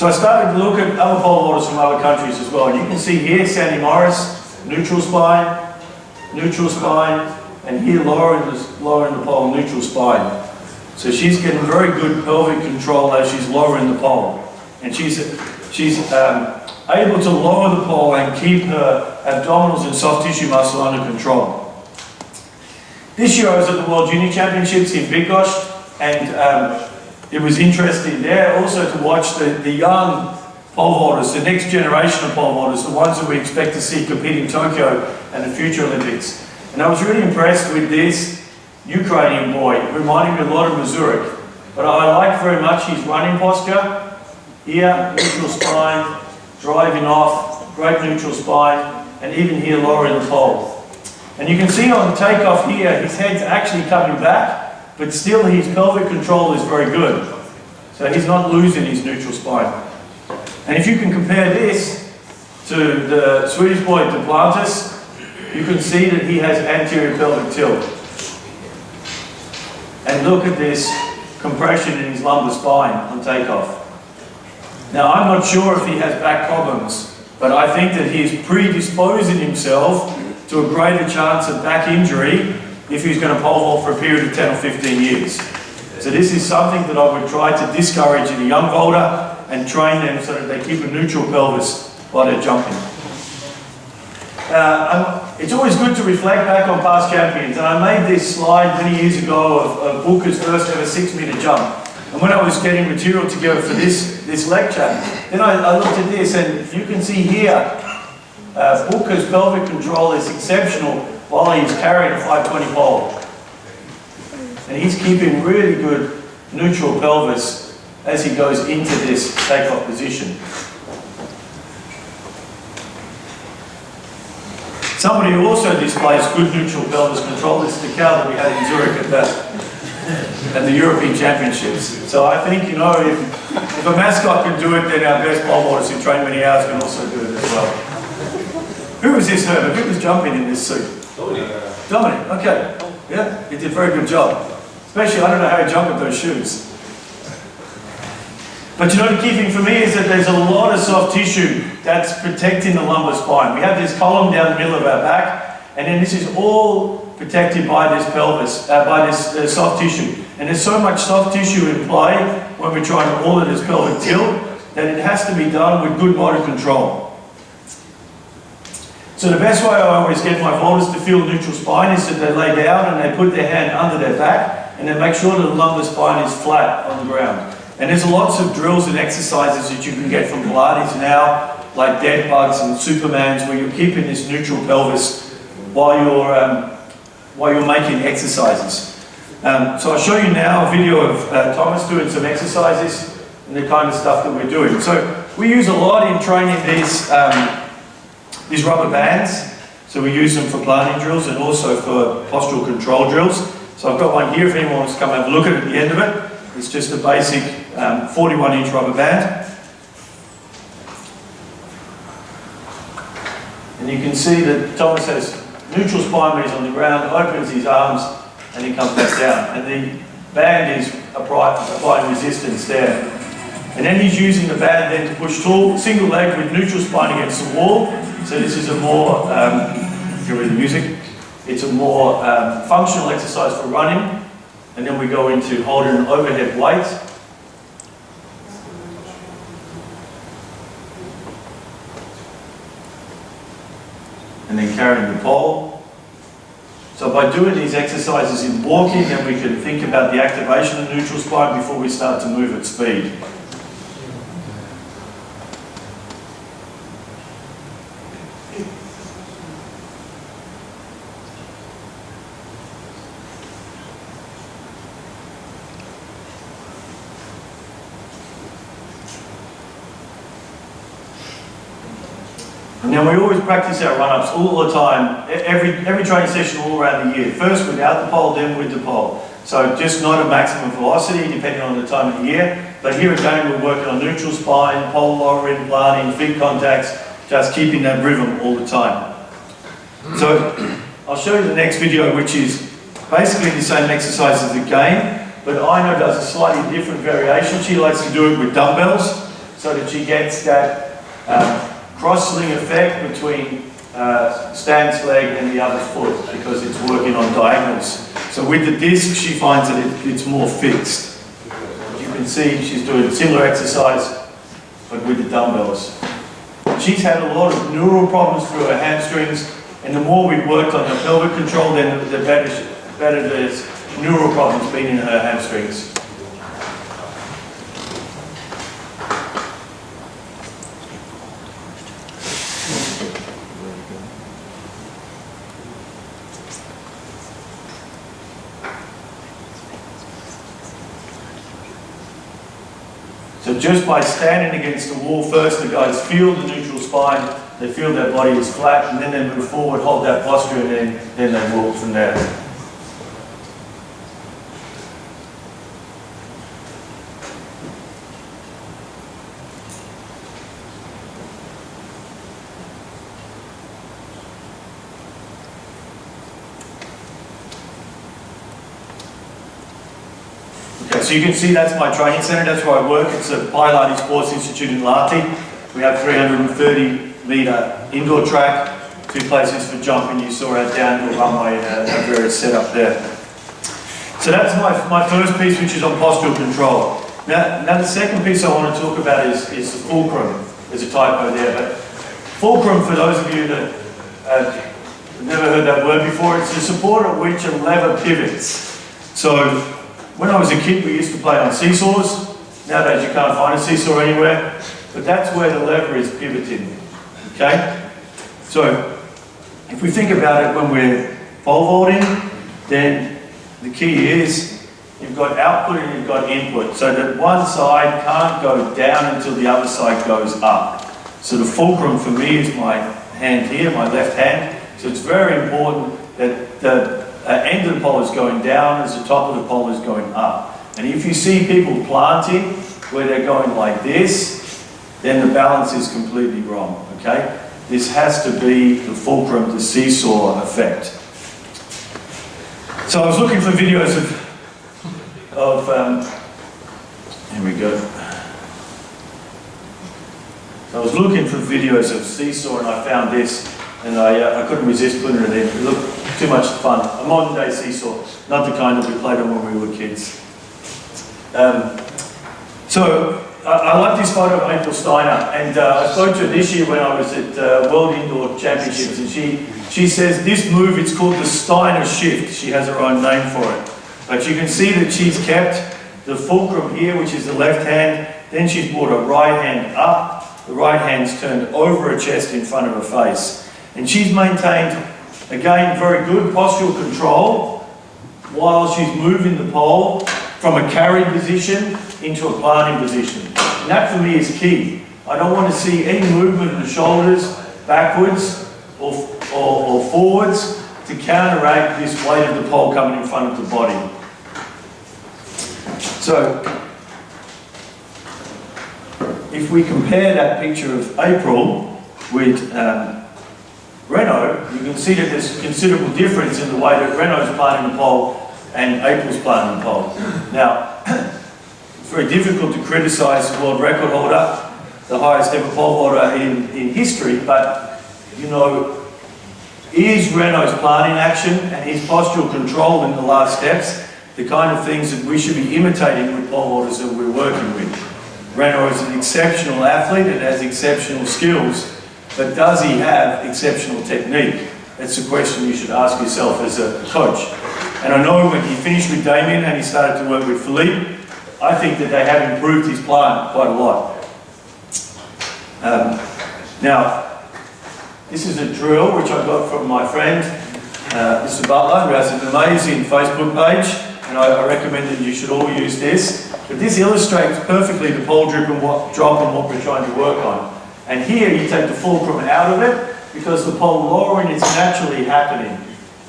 So I started to look at other pole vaulters from other countries as well. And you can see here, Sandy Morris, neutral spine, and here lowering the pole, neutral spine. So she's getting very good pelvic control as she's lowering the pole. And she's able to lower the pole and keep her abdominals and soft tissue muscle under control. This year I was at the World Junior Championships in Bydgoszcz, and it was interesting there also to watch the young pole vaulters, the next generation of pole vaulters, the ones that we expect to see compete in Tokyo and the future Olympics. And I was really impressed with this Ukrainian boy, reminding me a lot of Mazurek. But I like very much his running posture. Here, neutral spine, driving off, great neutral spine, and even here lowering the pole. And you can see on takeoff here, his head's actually coming back, but still his pelvic control is very good. So he's not losing his neutral spine. And if you can compare this to the Swedish boy Duplantis, you can see that he has anterior pelvic tilt. And look at this compression in his lumbar spine on takeoff. Now, I'm not sure if he has back problems, but I think that he is predisposing himself to a greater chance of back injury if he's going to pole vault for a period of 10 or 15 years. So this is something that I would try to discourage in a young vaulter and train them so that they keep a neutral pelvis while they're jumping. It's always good to reflect back on past champions, and I made this slide many years ago of Booker's first ever 6-meter jump. And when I was getting material together for this lecture, then I looked at this, and you can see here, Booker's pelvic control is exceptional while he's carrying a 520 pole. And he's keeping really good neutral pelvis as he goes into this takeoff position. Somebody who also displays good neutral pelvis control is the cow that we had in Zurich at the European Championships. So I think, you know, if a mascot can do it, then our best pole vaulters who train many hours can also do it as well. Who was this Herbert? Who was jumping in this suit? Dominic, okay. Yeah, he did a very good job. Especially, I don't know how he jumped with those shoes. But you know, the key thing for me is that there's a lot of soft tissue that's protecting the lumbar spine. We have this column down the middle of our back, and then this is all protected by this pelvis, by this soft tissue. And there's so much soft tissue in play when we're trying to alter this pelvic tilt that it has to be done with good motor control. So the best way I always get my vaulters to feel neutral spine is that they lay down and they put their hand under their back and they make sure that the lumbar spine is flat on the ground. And there's lots of drills and exercises that you can get from Pilates now, like dead bugs and Supermans, where you're keeping this neutral pelvis while you're making exercises. So I'll show you now a video of Thomas doing some exercises and the kind of stuff that we're doing. So we use a lot in training these rubber bands. So we use them for planning drills and also for postural control drills. So I've got one here if anyone wants to come have a look at it at the end of it. It's just a basic 41-inch rubber band. And you can see that Thomas has neutral spine when he's on the ground, opens his arms, and he comes back down. And the band is applying resistance there. And then he's using the band then to push tall, single leg with neutral spine against the wall. So this is a more, if you read the music, it's a more functional exercise for running. And then we go into holding an overhead weight. And then carrying the pole. So by doing these exercises in walking, then we can think about the activation of the neutral spine before we start to move at speed. And then we always practice our run-ups all the time, every training session all around the year. First without the pole, then with the pole. So just not a maximum velocity, depending on the time of the year. But here again, we're working on neutral spine, pole lowering, planting, feet contacts, just keeping that rhythm all the time. So I'll show you the next video, which is basically the same exercises again, but Ina does a slightly different variation. She likes to do it with dumbbells. so that she gets that cross-sling effect between Stan's leg and the other foot, because it's working on diagonals. So with the disc, she finds that it's more fixed. You can see she's doing a similar exercise, but with the dumbbells. She's had a lot of neural problems through her hamstrings, and the more we've worked on her pelvic control, then the better there's neural problems been in her hamstrings. So just by standing against the wall first, the guys feel the neutral spine, they feel their body is flat, and then they move forward, hold that posture, and then they walk from there. So you can see that's my training centre, that's where I work. It's a Pilates Sports Institute in Lahti. We have 330 metre indoor track, 2 places for jumping. You saw our downhill runway and our various setup there. So that's my first piece, which is on postural control. Now the second piece I want to talk about is the fulcrum. There's a typo there, but fulcrum, for those of you that have never heard that word before, it's the support at which a lever pivots. So when I was a kid, we used to play on seesaws. Nowadays you can't find a seesaw anywhere, but that's where the lever is pivoting, okay? So if we think about it when we're pole vaulting, then the key is you've got output and you've got input, so that one side can't go down until the other side goes up. So the fulcrum for me is my hand here, my left hand, so it's very important that the end of the pole is going down as the top of the pole is going up. And if you see people planting where they're going like this, then the balance is completely wrong, okay? This has to be the fulcrum, the seesaw effect. So I was looking for videos here we go. So I was looking for videos of seesaw and I found this, and I couldn't resist putting it in. It looked too much fun. A modern day seesaw, not the kind that we played on when we were kids. So I like this photo of April Steiner, and I spoke to her this year when I was at World Indoor Championships, and she says this move, it's called the Steiner shift. She has her own name for it. But you can see that she's kept the fulcrum here, which is the left hand, then she's brought her right hand up, the right hand's turned over her chest in front of her face. And she's maintained, again, very good postural control while she's moving the pole from a carried position into a planting position. And that for me is key. I don't want to see any movement in the shoulders backwards or forwards to counteract this weight of the pole coming in front of the body. So, if we compare that picture of April with Renault, you can see that there's considerable difference in the way that Renault's planting the pole and April's planting the pole. Now, it's very difficult to criticise the world record holder, the highest ever pole vaulter in history, but, you know, is Renault's planting action and his postural control in the last steps the kind of things that we should be imitating with pole vaulters that we're working with? Renault is an exceptional athlete and has exceptional skills, but does he have exceptional technique? That's the question you should ask yourself as a coach. And I know when he finished with Damien and he started to work with Philippe, I think that they have improved his plant quite a lot. Now, this is a drill which I got from my friend, Mr. Butler, who has an amazing Facebook page, and I recommend that you should all use this. But this illustrates perfectly the pole drop and what we're trying to work on. And here you take the fulcrum out of it because the pole lowering is naturally happening.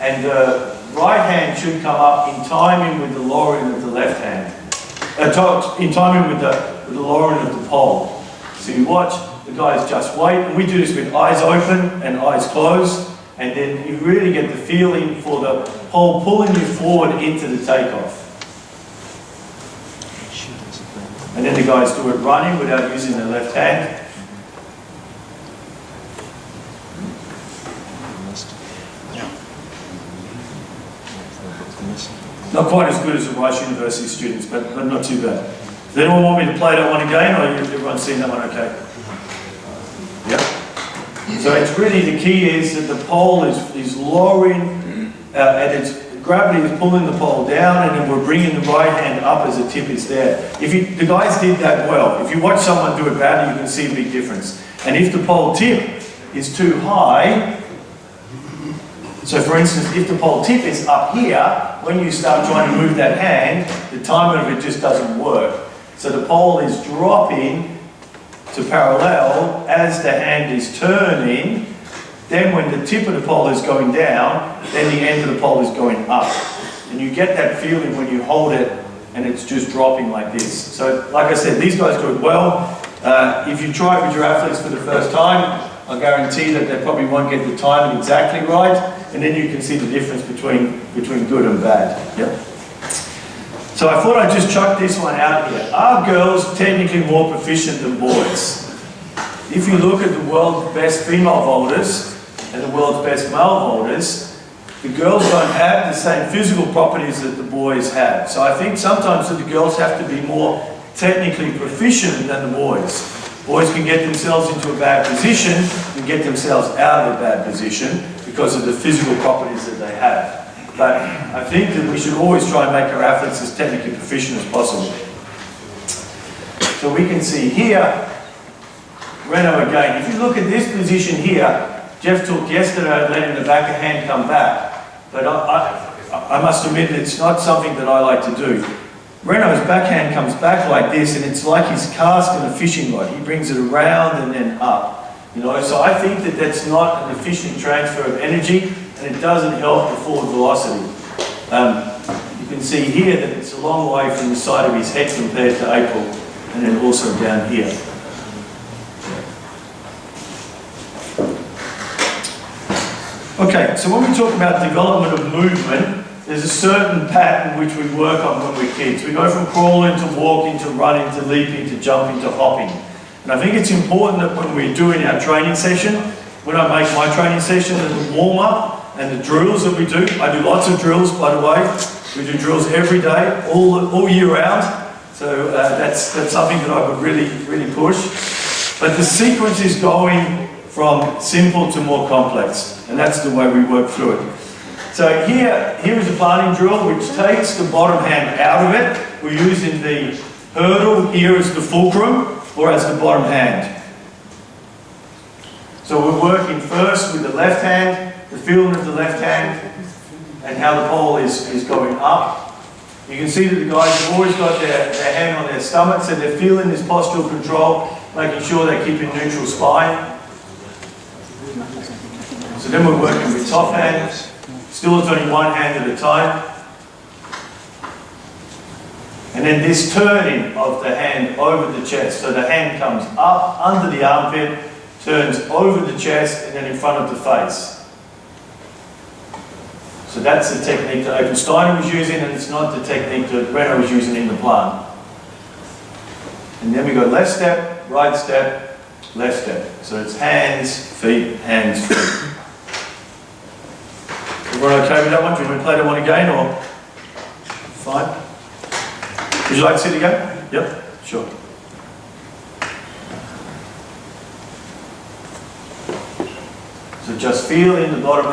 And the right hand should come up in timing with the lowering of the left hand. In timing with the lowering of the pole. So you watch, the guys just wait, and we do this with eyes open and eyes closed, and then you really get the feeling for the pole pulling you forward into the takeoff. And And then the guys do it running without using their left hand. Not quite as good as the Rice University students, but not too bad. Does anyone want me to play that one again, or everyone seen that one okay? Yep. So it's really, the key is that the pole is lowering, and its gravity is pulling the pole down, and then we're bringing the right hand up as the tip is there. The guys did that well. If you watch someone do it badly, you can see a big difference. And if the pole tip is too high, so for instance, if the pole tip is up here, when you start trying to move that hand, the timing of it just doesn't work. So the pole is dropping to parallel as the hand is turning. Then when the tip of the pole is going down, then the end of the pole is going up. And you get that feeling when you hold it and it's just dropping like this. So like I said, these guys do it well. If you try it with your athletes for the first time, I guarantee that they probably won't get the timing exactly right, and then you can see the difference between good and bad. Yep. So I thought I'd just chuck this one out here. Are girls technically more proficient than boys? If you look at the world's best female boulders and the world's best male boulders, the girls don't have the same physical properties that the boys have. So I think sometimes that the girls have to be more technically proficient than the boys. Boys can get themselves into a bad position and get themselves out of a bad position because of the physical properties that they have. But I think that we should always try and make our athletes as technically proficient as possible. So we can see here, Reno again. If you look at this position here, Jeff took yesterday letting the back of hand come back. But I must admit it's not something that I like to do. Reno's backhand comes back like this, and it's like he's casting a fishing rod. He brings it around and then up. So I think that that's not an efficient transfer of energy, and it doesn't help the forward velocity. You can see here that it's a long way from the side of his head compared to April, and then also down here. Okay, so when we talk about development of movement, there's a certain pattern which we work on when we're kids. We go from crawling to walking to running to leaping to jumping to hopping. And I think it's important that when we're doing our training session, when I make my training session and the warm-up and the drills that we do, I do lots of drills, by the way. We do drills every day, all year round. So that's something that I would really push. But the sequence is going from simple to more complex, and that's the way we work through it. So here is a planting drill which takes the bottom hand out of it. We're using the hurdle here as the fulcrum or as the bottom hand. So we're working first with the left hand, the feeling of the left hand, and how the pole is going up. You can see that the guys have always got their hand on their stomach, so they're feeling this postural control, making sure they keep in neutral spine. So then we're working with top hand. Still, it's only one hand at a time. And then this turning of the hand over the chest. So the hand comes up under the armpit, turns over the chest, and then in front of the face. So that's the technique that April Steiner was using, and it's not the technique that Reno was using in the plant. And then we go left step, right step, left step. So it's hands, feet, hands, feet. Everyone okay with that one? Do you want to play that one again, or fine? Would you like to see it again? Yep, sure. So just feel in the bottom hand.